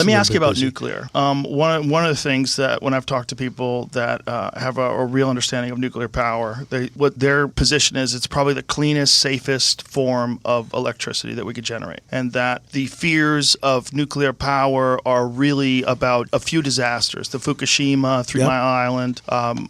me ask you about nuclear. One of the things that when I've talked to people that have a real understanding of nuclear power, what their position is, it's probably the cleanest, safest form of electricity that we could generate, and that the fears of nuclear power are really about a few disasters, the Fukushima, Three Mile Island.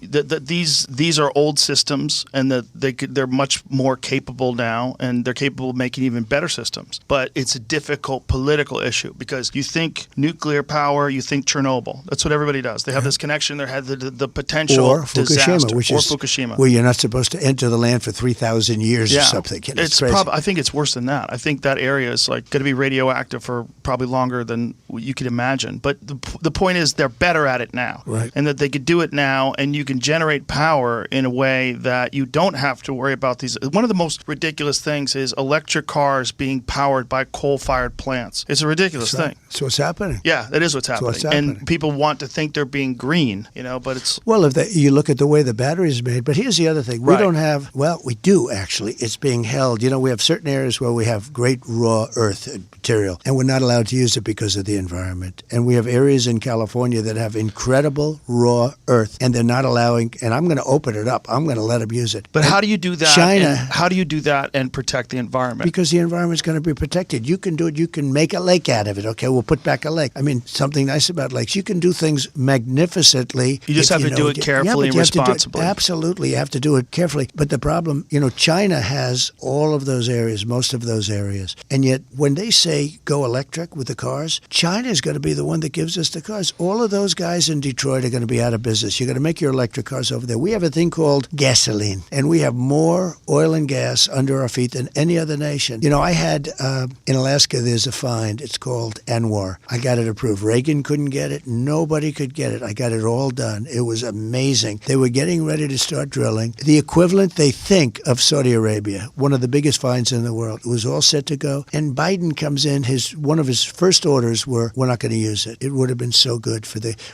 These are old systems, and that they're much more capable now, and they're capable of making even better systems. But it's a difficult political issue because you think nuclear power, you think Chernobyl. That's what everybody does. They have this connection. They had the potential or Fukushima, disaster. Fukushima, where you're not supposed to enter the land for 3,000 years or something. It's I think it's worse than that. I think that area is like going to be radioactive for probably longer than you could imagine. But the point is, they're better at it now, right? And that they could do it now, and you can generate power in a way that you don't have to worry about these. One of the most ridiculous things is electric cars being powered by coal-fired plants. It's a ridiculous thing. So what's happening? Yeah, that is what's happening. And people want to think they're being green, but it's... Well, you look at the way the battery is made, but here's the other thing. We don't have... Well, we do, actually. It's being held. We have certain areas where we have great raw earth material, and we're not allowed to use it because of the environment. And we have areas in California that have incredible raw earth, and they're not allowing... And I'm going to open it up. I'm going to let them use it. But how do you do that? China... How do you do that and protect the environment? Because the environment's going to be protected. You can do it. You can make a lake out of it. Okay, we'll put back a lake. I mean, something nice about lakes. You can do things magnificently. You just have to do it carefully and responsibly. Absolutely. You have to do it carefully. But the problem, China has all of those areas, most of those areas. And yet, when they say go electric with the cars, China is going to be the one that gives us the cars. All of those guys in Detroit are going to be out of business. You're going to make your electric cars over there. We have a thing called gasoline, and we have more oil and gas under our feet than any other nation. I had, in Alaska, there's a find. It's called Anwar. I got it approved. Reagan couldn't get it. Nobody could get it. I got it all done. It was amazing. They were getting ready to start drilling. The equivalent, they think, of Saudi Arabia, one of the biggest finds in the world. It was all set to go. And Biden comes in. One of his first orders were, we're not going to use it. It would have been so good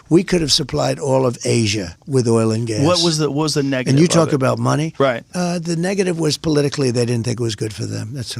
we could have supplied all of Asia with oil and gas. What was the negative? And you talk about money. Right. The negative was politically, they didn't think it was good for them. That's